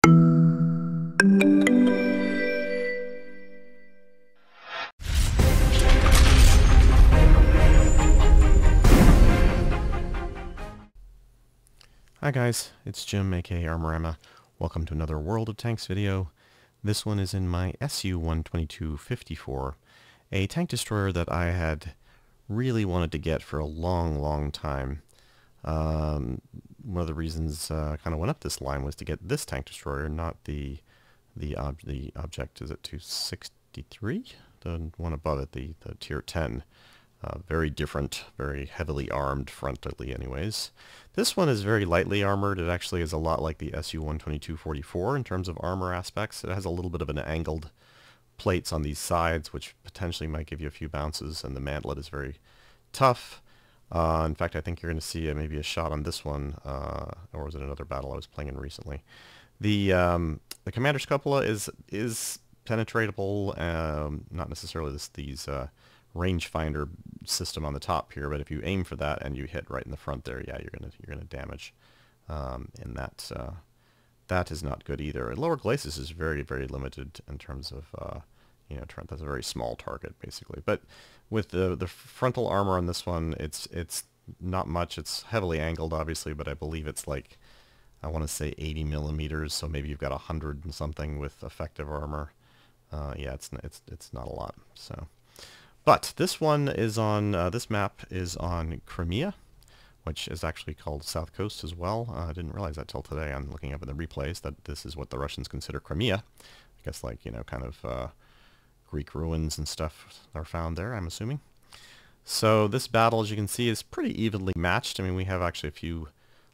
Hi guys, it's Jim, aka Armorama. Welcome to another World of Tanks video. This one is in my SU-122-54, a tank destroyer that I had really wanted to get for a long time. One of the reasons I kind of went up this line was to get this tank destroyer, not the object, is it 263? The one above it, the tier 10. Very different, very heavily armed frontally anyways. This one is very lightly armored. It actually is a lot like the SU-122-44 in terms of armor aspects. It has a little bit of an angled plates on these sides, which potentially might give you a few bounces, and the mantlet is very tough. In fact, I think you're going to see maybe a shot on this one, or was it another battle I was playing in recently? The Commander's Cupola is penetratable, not necessarily these rangefinder system on the top here, but if you aim for that and you hit right in the front there, yeah, you're gonna damage, and that is not good either. And lower glacis is very limited in terms of that's a very small target basically. But with the frontal armor on this one, it's not much. It's heavily angled obviously, but I believe it's like, I want to say 80 millimeters, so maybe you've got 100 and something with effective armor. Yeah, it's not a lot. So. But this one is on, this map is on Crimea, which is actually called South Coast as well. I didn't realize that till today. I'm looking up in the replays that this is what the Russians consider Crimea. I guess like, kind of Greek ruins and stuff are found there, I'm assuming. So this battle, as you can see, is pretty evenly matched. I mean, we have actually a few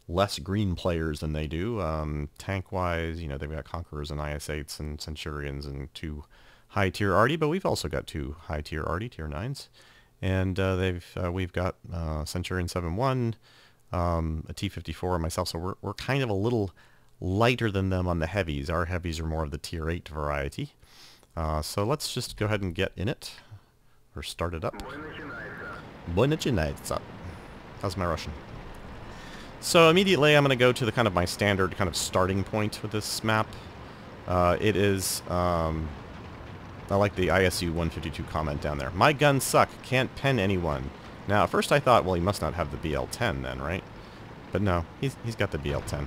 less green players than they do. Tank-wise, they've got Conquerors and IS-8s and Centurions and two high-tier Arty, but we've also got two high-tier Arty, tier 9s. And we've got Centurion 7-1, a T-54, and myself, so we're kind of a little lighter than them on the heavies. Our heavies are more of the tier 8 variety. So let's just go ahead and get in it, or start it up. How's my Russian? So immediately I'm going to go to the kind of my standard kind of starting point with this map. It is... I like the ISU-152 comment down there. My guns suck. Can't pen anyone. Now, at first I thought, well, he must not have the BL-10 then, right? But no, he's got the BL-10.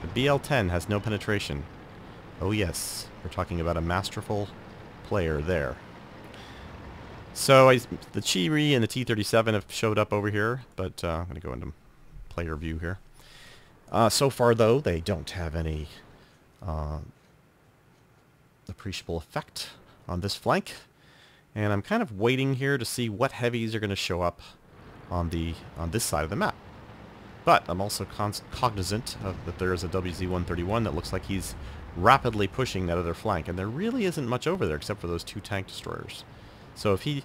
The BL-10 has no penetration. Oh yes, we're talking about a masterful player there. So the Chiri and the T-37 have showed up over here, but I'm going to go into player view here. So far, though, they don't have any appreciable effect on this flank, and I'm kind of waiting here to see what heavies are going to show up on this side of the map. But I'm also cognizant of that there is a WZ-131 that looks like he's rapidly pushing that other flank, and there really isn't much over there except for those two tank destroyers. So if he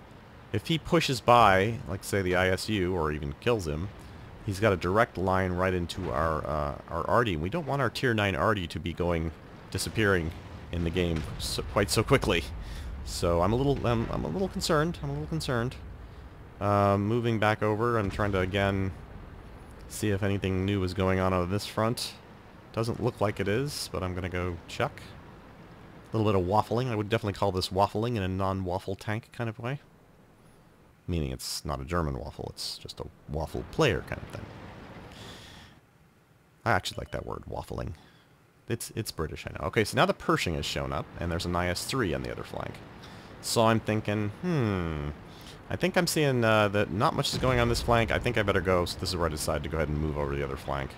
pushes by, like say the ISU, or even kills him, he's got a direct line right into our Arty. We don't want our tier 9 Arty to be disappearing in the game quite so quickly. So I'm a little concerned. Moving back over and trying to again see if anything new is going on this front. Doesn't look like it is, but I'm gonna go check. A little bit of waffling. I would definitely call this waffling in a non-waffle tank kind of way. Meaning it's not a German waffle, it's just a waffle player kind of thing. I actually like that word, waffling. It's British, I know. Okay, so now the Pershing has shown up, and there's an IS-3 on the other flank. So I'm thinking, I think I'm seeing that not much is going on this flank. I think I better go, so this is where I decided to go ahead and move over to the other flank.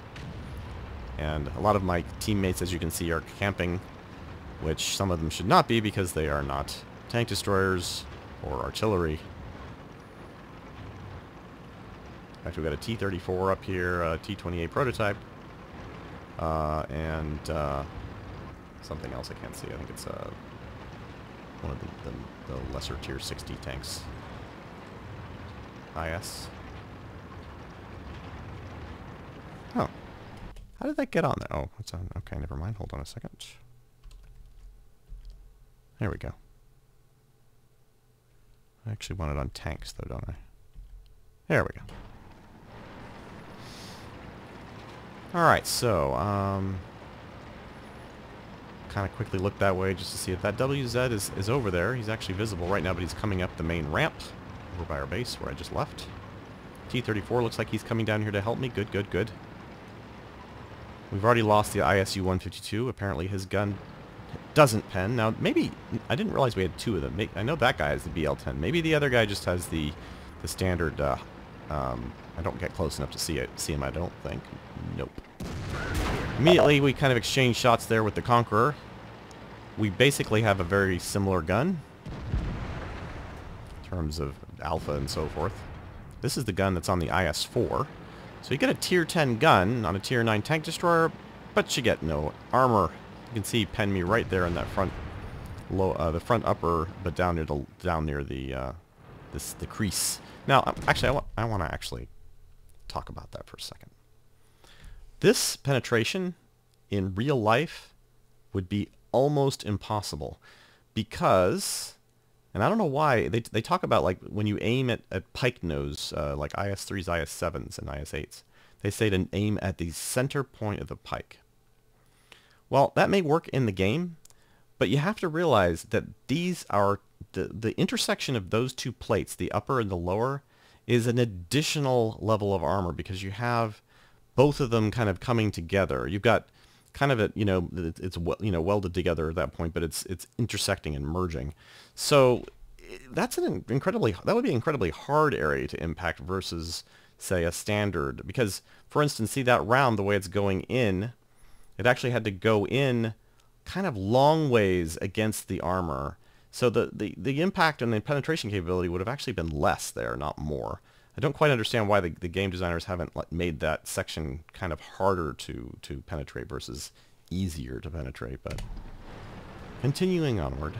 And a lot of my teammates, as you can see, are camping, which some of them should not be because they are not tank destroyers or artillery. In fact, we've got a T-34 up here, a T-28 prototype. And something else I can't see. I think it's one of the lesser tier 60 tanks. IS. Oh. How did that get on there? Oh, it's on. Okay, never mind. Hold on a second. There we go. I actually want it on tanks, though, don't I? There we go. Alright, so, kind of quickly look that way just to see if that WZ is over there. He's actually visible right now, but he's coming up the main ramp over by our base where I just left. T-34 looks like he's coming down here to help me. Good, good, good. We've already lost the SU-122. Apparently his gun doesn't pen. Now, maybe... I didn't realize we had two of them. I know that guy has the BL-10. Maybe the other guy just has the standard... I don't get close enough to see him, I don't think. Nope. Immediately, we kind of exchange shots there with the Conqueror. We basically have a very similar gun in terms of alpha and so forth. This is the gun that's on the IS-4. So you get a tier 10 gun on a tier 9 tank destroyer, but you get no armor. You can see pen me right there in that front the front upper, but down near the crease. Now, actually, I want to actually talk about that for a second. This penetration in real life would be almost impossible because, and I don't know why, they talk about like when you aim at pike nose, like IS-3s, IS-7s, and IS-8s, they say to aim at the center point of the pike. Well, that may work in the game, but you have to realize that these are the intersection of those two plates, the upper and the lower, is an additional level of armor because you have both of them kind of coming together. You've got kind of it's welded together at that point, but it's intersecting and merging. So that would be an incredibly hard area to impact versus, say, a standard. Because, for instance, see that round, the way it's going in, it actually had to go in kind of long ways against the armor. So the impact and the penetration capability would have actually been less there, not more. I don't quite understand why the game designers haven't made that section kind of harder to penetrate versus easier to penetrate, but continuing onward.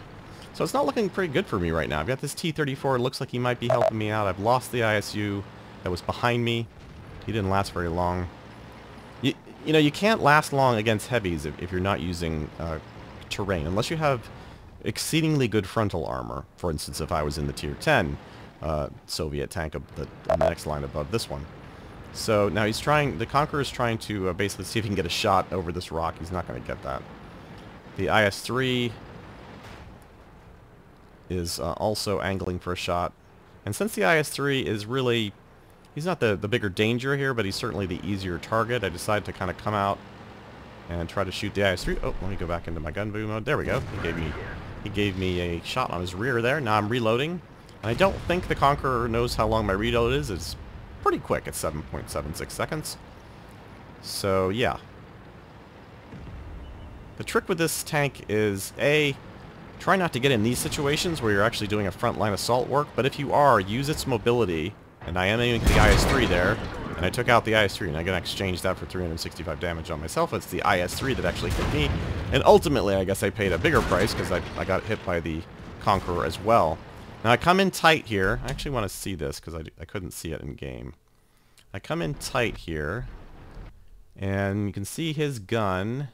So it's not looking pretty good for me right now. I've got this T-34. It looks like he might be helping me out. I've lost the ISU that was behind me. He didn't last very long. You can't last long against heavies if you're not using terrain, unless you have exceedingly good frontal armor. For instance, if I was in the tier 10 Soviet tank on the next line above this one. So now the Conqueror is trying to basically see if he can get a shot over this rock. He's not going to get that. The IS-3 is also angling for a shot. And since the IS-3 is really... He's not the bigger danger here, but he's certainly the easier target. I decided to kind of come out and try to shoot the IS-3. Oh, let me go back into my gun boom mode. There we go. He gave me a shot on his rear there. Now I'm reloading. And I don't think the Conqueror knows how long my reload is. It's pretty quick at 7.76 seconds. So, yeah. The trick with this tank is, A, try not to get in these situations where you're actually doing a frontline assault work, but if you are, use its mobility. And I am aiming for the IS-3 there, and I took out the IS-3, and I'm going to exchange that for 365 damage on myself. It's the IS-3 that actually hit me, and ultimately I guess I paid a bigger price because I got hit by the Conqueror as well. Now I come in tight here. I actually want to see this because I couldn't see it in game. I come in tight here, and you can see his gun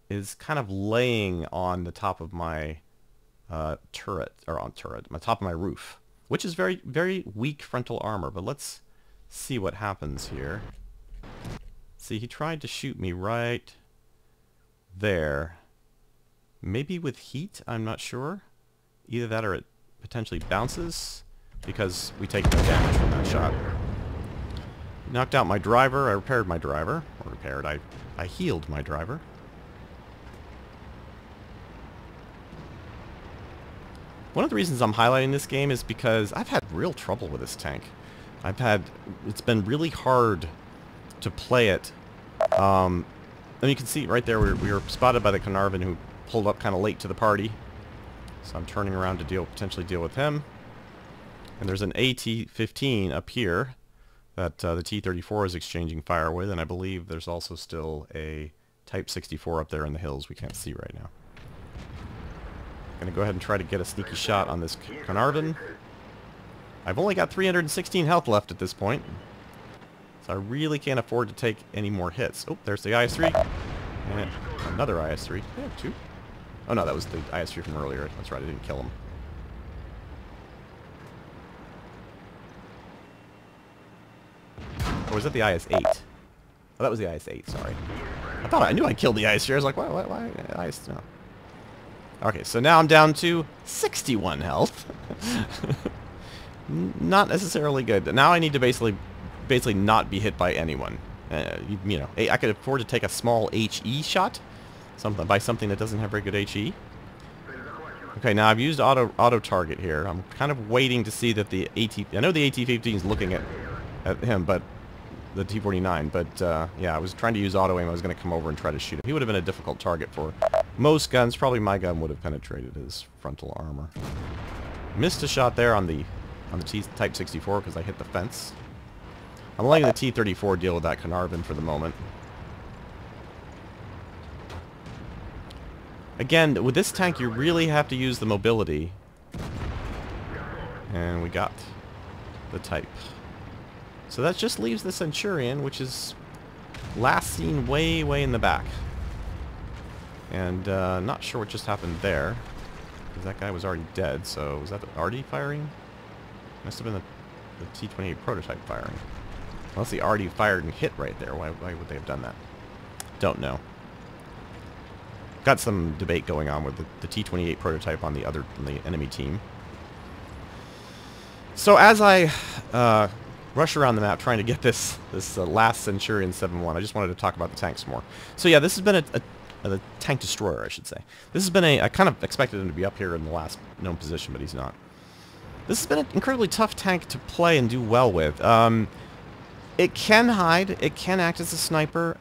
is kind of laying on the top of my my top of my roof, which is very, very weak frontal armor. But let's see what happens here. See, he tried to shoot me right there. Maybe with heat, I'm not sure. Either that or it potentially bounces, because we take no damage from that shot. Knocked out my driver. I repaired my driver. Or repaired. I healed my driver. One of the reasons I'm highlighting this game is because I've had real trouble with this tank. It's been really hard to play it. And you can see right there we were spotted by the Carnarvon, who pulled up kind of late to the party. So I'm turning around to potentially deal with him. And there's an AT-15 up here that the T-34 is exchanging fire with, and I believe there's also still a Type 64 up there in the hills we can't see right now. Gonna go ahead and try to get a sneaky shot on this Carnarvon. I've only got 316 health left at this point, so I really can't afford to take any more hits. Oh, there's the IS-3. And another IS-3. Yeah, two. Oh no, that was the IS-3 from earlier. That's right, I didn't kill him. Or was that the IS-8? Oh, that was the IS-8, sorry. I knew I killed the IS-3. I was like, why IS... No. Okay, so now I'm down to 61 health. Not necessarily good. Now I need to basically not be hit by anyone. You know, I could afford to take a small HE shot, by something that doesn't have very good HE. Okay, now I've used auto target here. I'm kind of waiting to see that the AT. I know the AT-15 is looking at him, but the T-49. But yeah, I was trying to use auto aim. I was going to come over and try to shoot him. He would have been a difficult target for most guns. Probably my gun would have penetrated his frontal armor. Missed a shot there on the T-Type 64 because I hit the fence. I'm letting the T-34 deal with that Carnarvon for the moment. Again, with this tank, you really have to use the mobility. And we got the Type. So that just leaves the Centurion, which is last seen way, way in the back. And not sure what just happened there. Because that guy was already dead, so was that the Arty firing? Must have been the T-28 prototype firing. Unless the Arty fired and hit right there. Why would they have done that? Don't know. Got some debate going on with the T-28 prototype on the enemy team. So as I rush around the map trying to get this last Centurion 7-1, I just wanted to talk about the tanks more. So yeah, this has been a tank destroyer, I should say. This has been I kind of expected him to be up here in the last known position, but he's not. This has been an incredibly tough tank to play and do well with. It can hide. It can act as a sniper.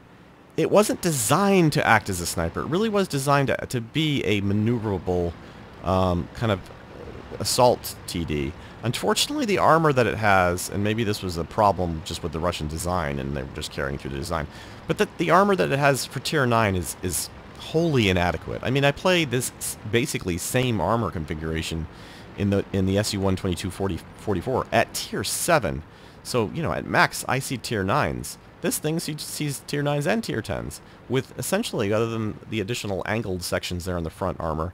It wasn't designed to act as a sniper. It really was designed to be a maneuverable kind of assault TD. Unfortunately, the armor that it has, and maybe this was a problem just with the Russian design, and they're just carrying through the design, but the armor that it has for Tier 9 is wholly inadequate. I mean, I played this basically same armor configuration in the SU-122-54 at Tier 7. So, you know, at max, I see Tier 9s. This thing sees Tier 9s and Tier 10s, with essentially, other than the additional angled sections there on the front armor,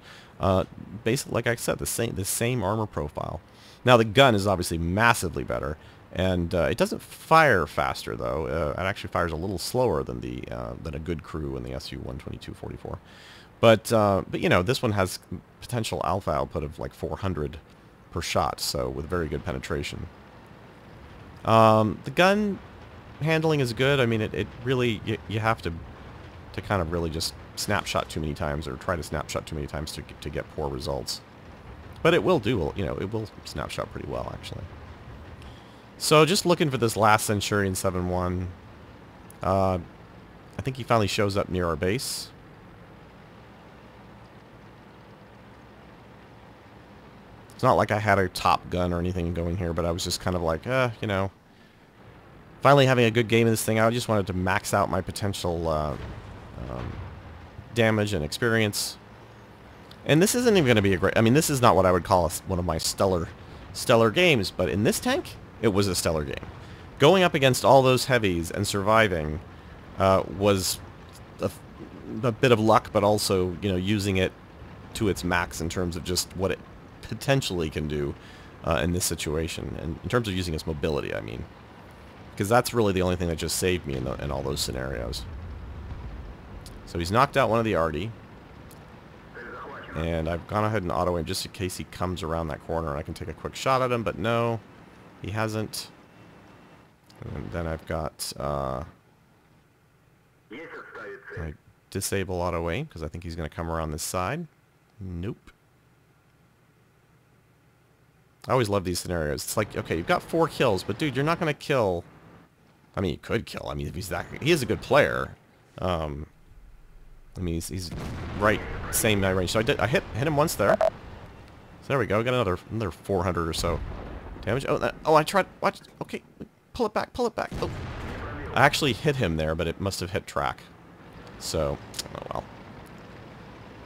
basically, like I said, the same armor profile. Now, the gun is obviously massively better, and it doesn't fire faster, though. It actually fires a little slower than a good crew in the SU-122-44. But you know, this one has potential alpha output of like 400 per shot, so with very good penetration. The gun handling is good. I mean, it really, you have to kind of really just snapshot too many times, or try to snapshot too many times to get poor results. But it will do, you know, it will snapshot pretty well, actually. So just looking for this last Centurion 7-1. I think he finally shows up near our base. It's not like I had a top gun or anything going here, but I was just kind of like, you know, finally having a good game of this thing. I just wanted to max out my potential damage and experience. And this isn't even going to be a great... I mean, this is not what I would call one of my stellar games, but in this tank, it was a stellar game. Going up against all those heavies and surviving was a bit of luck, but also, you know, using it to its max in terms of just what it potentially can do in this situation, and in terms of using its mobility, I mean, because that's really the only thing that just saved me in all those scenarios. So he's knocked out one of the Arty, and I've gone ahead and auto aim just in case he comes around that corner and I can take a quick shot at him, but no, he hasn't. And then I've got I disable auto aim because I think he's going to come around this side. Nope. I always love these scenarios. It's like, okay, you've got 4 kills, but dude, you're not going to kill... I mean, you could kill. I mean, if he's that... He is a good player. I mean, he's right, same range. So I hit him once there. So there we go. Got another 400 or so damage. Oh, I tried... Watch. Okay, pull it back, pull it back. Oh. I actually hit him there, but it must have hit track. So, oh well.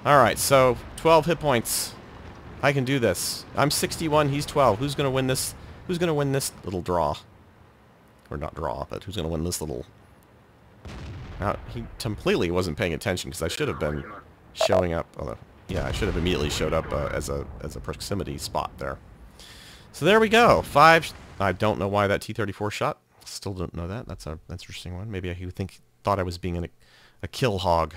Alright, so 12 hit points. I can do this. I'm 61, he's 12. Who's going to win this? Who's going to win this little draw? Or not draw, but who's going to win this little... Now, he completely wasn't paying attention because I should have been showing up... yeah, I should have immediately showed up as a proximity spot there. So there we go. 5... I don't know why that T-34 shot. Still don't know that. That's an interesting one. Maybe he thought I was being a kill hog.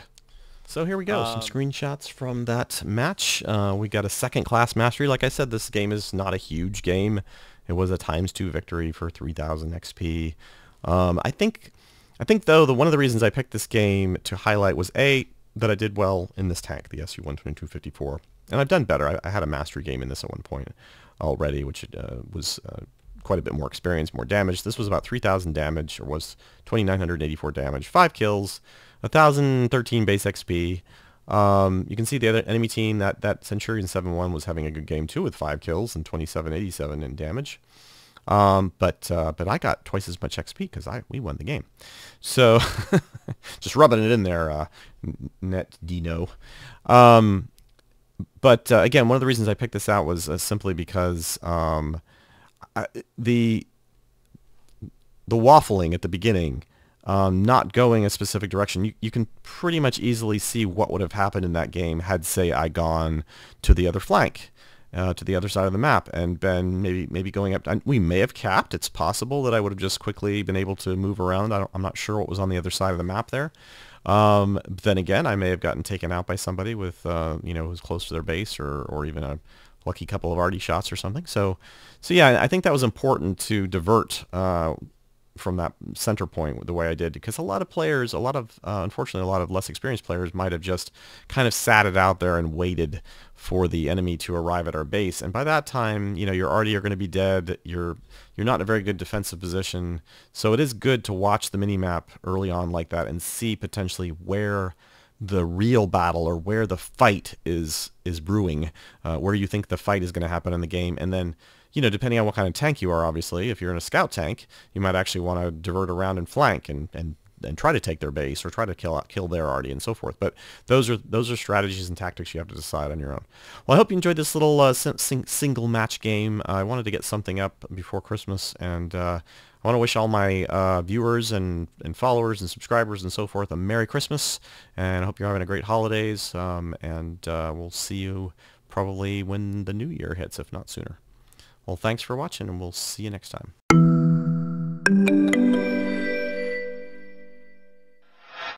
So here we go, some screenshots from that match. We got a second class mastery. Like I said, this game is not a huge game. It was a ×2 victory for 3,000 XP. I think though, one of the reasons I picked this game to highlight was that I did well in this tank, the SU-122-54. And I've done better. I had a mastery game in this at one point already, which was quite a bit more experience, more damage. This was about 3,000 damage, or was 2,984 damage, 5 kills, 1,013 base XP. You can see the other enemy team, that Centurion 7-1 was having a good game too, with 5 kills and 2,787 in damage. But I got twice as much XP because we won the game. So just rubbing it in there, Net Dino. But again, one of the reasons I picked this out was simply because the waffling at the beginning, not going a specific direction, you can pretty much easily see what would have happened in that game had, say, I gone to the other flank, to the other side of the map, and been maybe going up. We may have capped. It's possible that I would have just quickly been able to move around. I'm not sure what was on the other side of the map there. Then again, I may have gotten taken out by somebody with, who's close to their base, or even a lucky couple of arty shots or something. So yeah, I think that was important to divert from that center point the way I did, because a lot of players, unfortunately, a lot of less experienced players might have just kind of sat it out there and waited for the enemy to arrive at our base. And by that time, your arty are going to be dead. You're not in a very good defensive position. So it is good to watch the mini-map early on like that and see potentially where the real battle, or where the fight is brewing, where you think the fight is going to happen in the game. And then, depending on what kind of tank you are, obviously, if you're in a scout tank, you might actually want to divert around and flank and try to take their base, or try to kill their arty and so forth. But those are strategies and tactics you have to decide on your own. Well, I hope you enjoyed this little single match game. I wanted to get something up before Christmas, and I want to wish all my viewers and followers and subscribers and so forth a Merry Christmas, and I hope you're having a great holidays, and we'll see you probably when the new year hits, if not sooner. Well, thanks for watching, and we'll see you next time.